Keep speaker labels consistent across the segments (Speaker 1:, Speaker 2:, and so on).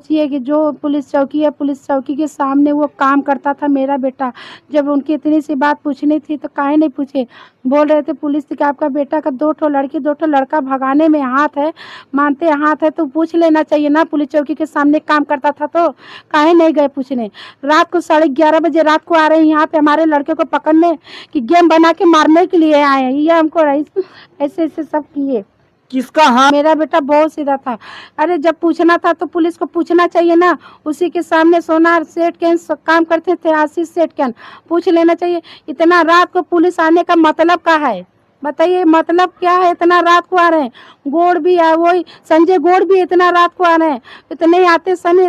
Speaker 1: सोचिए कि जो पुलिस चौकी है, पुलिस चौकी के सामने वो काम करता था मेरा बेटा। जब उनकी इतनी सी बात पूछनी थी तो काहे नहीं पूछे। बोल रहे थे पुलिस कि आपका बेटा का 2 ठो लड़की 2 ठो लड़का भगाने में हाथ है, मानते हाथ है, तो पूछ लेना चाहिए ना। पुलिस चौकी के सामने काम करता था तो काहे नहीं गए पूछने। रात को 11:30 बजे रात को आ रहे हैं यहाँ पे हमारे लड़के को पकड़ने कि गेम बना के मारने के लिए आए हैं। ये हमको ऐसे ऐसे सब किए।
Speaker 2: किसका हाथ?
Speaker 1: मेरा बेटा बहुत सीधा था। अरे जब पूछना था तो पुलिस को पूछना चाहिए ना। उसी के सामने सोनार सेठ के काम करते थे, आशीष सेठ के पूछ लेना चाहिए। इतना रात को पुलिस आने का मतलब क्या है बताइए, मतलब क्या है? इतना रात को आ रहे हैं। गोड़ भी है, वही संजय गोड़ भी इतना रात को आ रहे हैं। इतने आते समय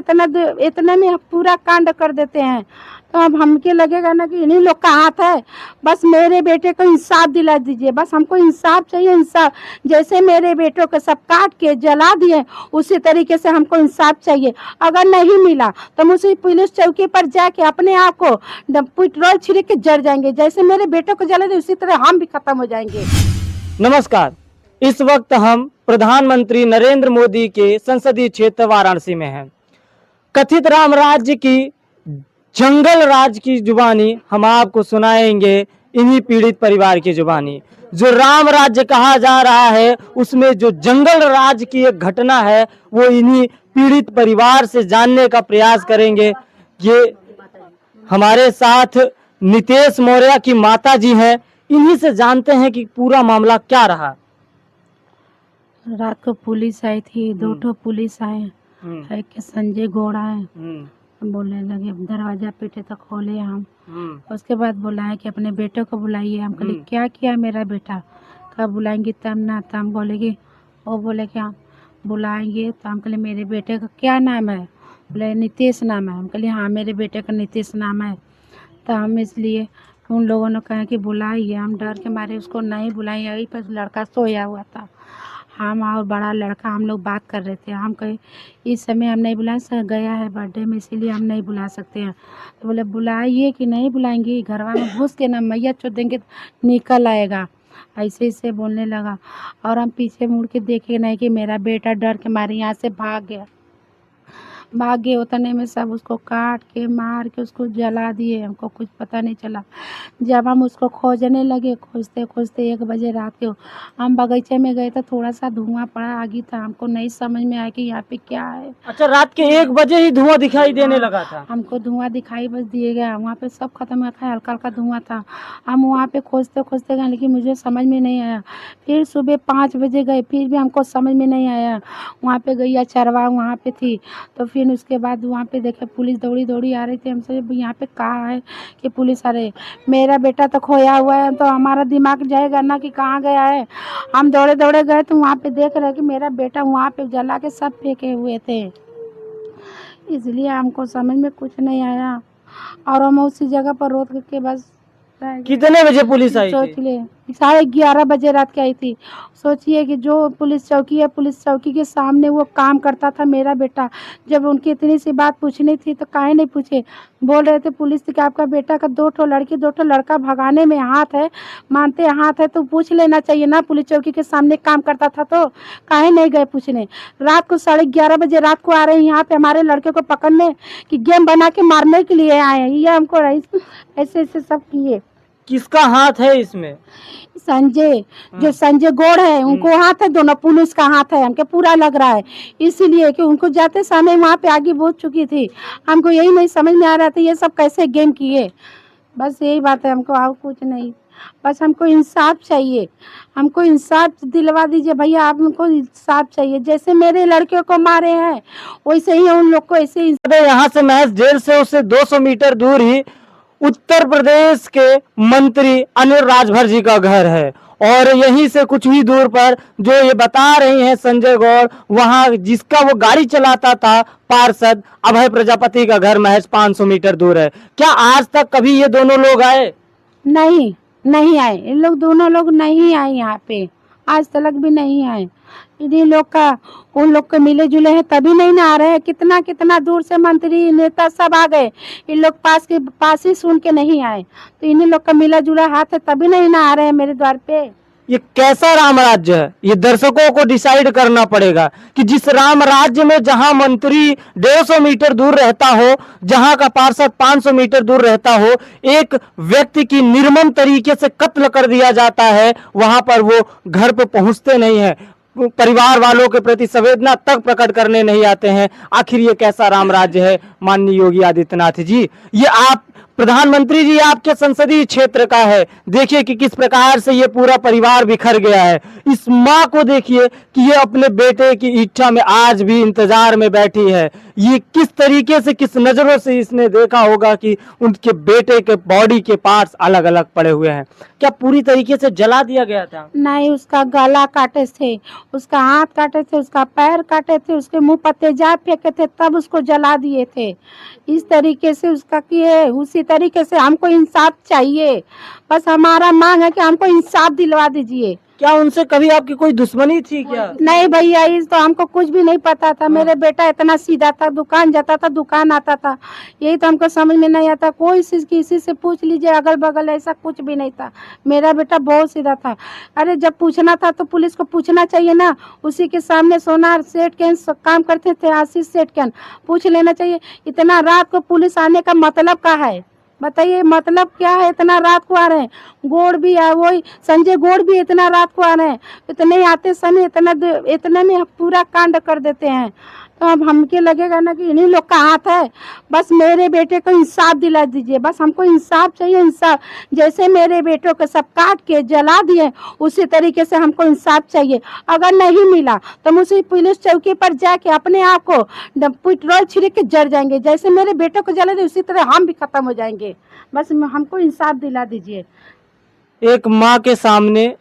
Speaker 1: इतने में पूरा कांड कर देते हैं। तो अब हमके लगेगा ना कि इन्हीं लोग का हाथ है। बस मेरे बेटे को इंसाफ दिला दीजिए, बस हमको इंसाफ चाहिए, इंसाफ। जैसे मेरे पेटों को सब काट के जला दिए उसी तरीके से हमको इंसाफ चाहिए। अगर नहीं मिला तो हम उसी पुलिस चौकी पर जाके अपने आप को पेट्रोल छिड़क के जल जाएंगे। जैसे मेरे बेटों को जला दिए उसी तरह हम भी खत्म हो जाएंगे।
Speaker 2: नमस्कार, इस वक्त हम प्रधानमंत्री नरेंद्र मोदी के संसदीय क्षेत्र वाराणसी में हैं। कथित राम राज्य की, जंगल राज की जुबानी हम आपको सुनाएंगे, इन्हीं पीड़ित परिवार की जुबानी। जो राम राज्य कहा जा रहा है उसमें जो जंगल राज की एक घटना है वो इन्हीं पीड़ित परिवार से जानने का प्रयास करेंगे। ये हमारे साथ नितेश मौर्य की माता जी हैं, इन्हीं से जानते हैं कि पूरा मामला क्या रहा।
Speaker 1: रात को पुलिस आई थी, 2 ठो पुलिस आए, एक के संजय गौड़ आए। बोलने लगे, दरवाजा पीटे तो खोले हम। उसके बाद बुलाए कि अपने बेटे को बुलाइए। हम बोले क्या किया मेरा बेटा? कब बुलाएंगे तब ना। तो हम बोले वो बोले क्या बुलाएंगे। तो हम कहले मेरे बेटे का क्या नाम है? बोले नितेश नाम है। हम कहले हाँ मेरे बेटे का नितेश नाम है। तो हम इसलिए उन लोगों ने कहा कि बुलाइए। हम डर के मारे उसको नहीं बुलाए। यहीं पर लड़का सोया हुआ था। हम और बड़ा लड़का हम लोग बात कर रहे थे। हम कहे इस समय हम नहीं बुला सकते, गया है बर्थडे में, इसीलिए हम नहीं बुला सकते हैं। तो बोले बुलाइए कि नहीं बुलाएंगे, घरवा में घुस के ना मैया चो देंगे तो निकल आएगा। ऐसे ऐसे बोलने लगा और हम पीछे मुड़ के देखे नहीं कि मेरा बेटा डर के मारे यहाँ से भाग गया। उतने में सब उसको काट के मार के उसको जला दिए। हमको कुछ पता नहीं चला। जब हम उसको खोजने लगे, खोजते खोजते 1 बजे रात के हम बगीचे में गए तो थोड़ा सा धुआं पड़ा, आगी था। हमको नहीं समझ में आया कि यहाँ पे क्या है।
Speaker 2: अच्छा, रात के 1 बजे ही धुआं दिखाई देने लगा था?
Speaker 1: हमको धुआं दिखाई बस दिए गया। वहाँ पे सब खत्म हो गया, हल्का हल्का धुआं था। हम वहाँ पे खोजते खोजते गए लेकिन मुझे समझ में नहीं आया। फिर सुबह 5 बजे गए, फिर भी हमको समझ में नहीं आया। वहाँ पे गैया चरवा वहाँ पे थी। तो फिर उसके बाद वहाँ पे देखे पुलिस दौड़ी दौड़ी आ रही थी। हमसे यहाँ पे कहा है कि पुलिस आ रही। मेरा बेटा तो खोया हुआ है, तो हमारा दिमाग जाएगा ना कि कहाँ गया है। हम दौड़े दौड़े गए तो वहाँ पे देख रहे कि मेरा बेटा वहाँ पे जला के सब फेंके हुए थे। इसलिए हमको समझ में कुछ नहीं आया और हम उसी जगह पर रोक के बस।
Speaker 2: कितने बजे पुलिस आई
Speaker 1: सोच
Speaker 2: थी?
Speaker 1: ले 11:30 बजे रात की आई थी। सोचिए कि जो पुलिस चौकी है, पुलिस चौकी के सामने वो काम करता था मेरा बेटा। जब उनकी इतनी सी बात पूछनी थी तो काहे नहीं पूछे। बोल रहे थे पुलिस कि आपका बेटा का 2 ठो लड़की 2 ठो लड़का भगाने में हाथ है, मानते हाथ है, तो पूछ लेना चाहिए ना। पुलिस चौकी के सामने काम करता था तो काहे नहीं गए पूछने। रात को 11:30 बजे रात को आ रहे हैं यहाँ पे हमारे लड़के को पकड़ने कि गेम बना के मारने के लिए आए हैं। ये हमको ऐसे ऐसे सब किए।
Speaker 2: किसका हाथ है इसमें?
Speaker 1: संजय, जो संजय गौड़ है उनको हाथ है, दोनों पुलिस का हाथ है। हमको पूरा लग रहा है इसीलिए कि उनको जाते समय वहाँ पे आगे बहुत चुकी थी। हमको यही नहीं समझ में आ रहा था ये सब कैसे गेम किए। बस यही बात है, हमको और कुछ नहीं। बस हमको इंसाफ चाहिए, हमको इंसाफ दिलवा दीजिए भैया। आप हमको इंसाफ चाहिए। जैसे मेरे लड़कियों को मारे हैं वैसे ही उन लोग को ऐसे ही।
Speaker 2: यहाँ से महज 150 से 200 मीटर दूर ही उत्तर प्रदेश के मंत्री अनिल राजभर जी का घर है और यहीं से कुछ ही दूर पर जो ये बता रही हैं संजय गौड़, वहां जिसका वो गाड़ी चलाता था पार्षद अभय प्रजापति का घर महज 500 मीटर दूर है। क्या आज तक कभी ये दोनों लोग आए?
Speaker 1: नहीं आए। इन लोग दोनों लोग नहीं आए यहाँ पे, आज तक भी नहीं आए। इन्हीं लोग का उन लोग के मिले जुले हैं तभी नहीं ना आ रहे हैं। कितना कितना दूर से मंत्री नेता सब आ गए, इन लोग पास ही सुन के नहीं आए। तो इन्हीं लोग का मिला जुला हाथ है तभी नहीं ना आ रहे हैं मेरे द्वार पे।
Speaker 2: ये कैसा राम राज्य है? ये दर्शकों को डिसाइड करना पड़ेगा कि जिस राम राज्य में जहां मंत्री 150 मीटर दूर रहता हो, जहां का पार्षद 500 मीटर दूर रहता हो, एक व्यक्ति की निर्मम तरीके से कत्ल कर दिया जाता है, वहां पर वो घर पे पहुंचते नहीं है, परिवार वालों के प्रति संवेदना तक प्रकट करने नहीं आते हैं। आखिर ये कैसा राम राज्य है माननीय योगी आदित्यनाथ जी? ये आप प्रधानमंत्री जी आपके संसदीय क्षेत्र का है, देखिए कि किस प्रकार से ये पूरा परिवार बिखर गया है। इस माँ को देखिए कि ये अपने बेटे की इच्छा में आज भी इंतजार में बैठी है। ये किस तरीके से, किस नजरों से इसने देखा होगा कि उनके बेटे के बॉडी के पार्ट्स अलग अलग पड़े हुए हैं। क्या पूरी तरीके से जला दिया गया था?
Speaker 1: नहीं, उसका गला काटे थे, उसका हाथ काटे थे, उसका पैर काटे थे, उसके मुंह पर तेजाब फेंके थे, तब उसको जला दिए थे। इस तरीके से उसका किए, उसी तरीके से हमको इंसाफ चाहिए। बस हमारा मांग है कि हमको इंसाफ दिलवा दीजिए।
Speaker 2: क्या उनसे कभी आपकी कोई दुश्मनी थी क्या?
Speaker 1: नहीं भैया, इस तो हमको कुछ भी नहीं पता था। मेरे बेटा इतना सीधा था, दुकान जाता था, दुकान आता था, यही तो हमको समझ में नहीं आता। कोई चीज किसी से पूछ लीजिए, अगल बगल ऐसा कुछ भी नहीं था। मेरा बेटा बहुत सीधा था। अरे जब पूछना था तो पुलिस को पूछना चाहिए ना, उसी के सामने सोनार सेठ के काम करते थे, आशीष सेठ के पूछ लेना चाहिए। इतना रात को पुलिस आने का मतलब क्या है बताइए? मतलब क्या है? इतना रात को आ रहे हैं। गोड़ भी है, वही संजय गोड़ भी इतना रात को आ रहे हैं। इतने आते समय इतने में पूरा कांड कर देते हैं। तो अब हमके लगेगा ना कि इन्हीं लोग का हाथ है। बस मेरे बेटे को इंसाफ दिला दीजिए, बस हमको इंसाफ चाहिए, इंसाफ। जैसे मेरे बेटों को सब काट के जला दिए, उसी तरीके से हमको इंसाफ चाहिए। अगर नहीं मिला तो हम उसी पुलिस चौकी पर जाके अपने आप को पेट्रोल छिड़क के जल जाएंगे। जैसे मेरे बेटों को जला दिए, उसी तरह हम भी खत्म हो जाएंगे। बस हमको इंसाफ दिला दीजिए।
Speaker 2: एक माँ के सामने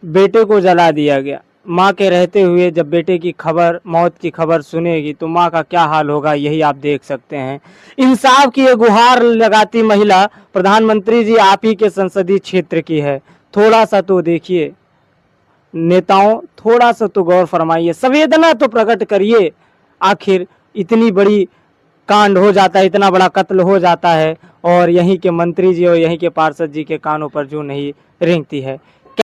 Speaker 2: बेटे को जला दिया गया। माँ के रहते हुए जब बेटे की खबर, मौत की खबर सुनेगी तो माँ का क्या हाल होगा, यही आप देख सकते हैं। इंसाफ की ये गुहार लगाती महिला प्रधानमंत्री जी आप ही के संसदीय क्षेत्र की है। थोड़ा सा तो देखिए नेताओं, थोड़ा सा तो गौर फरमाइए, संवेदना तो प्रकट करिए। आखिर इतनी बड़ी कांड हो जाता है, इतना बड़ा कत्ल हो जाता है और यहीं के मंत्री जी और यहीं के पार्षद जी के कानों पर जूं नहीं रेंगती है।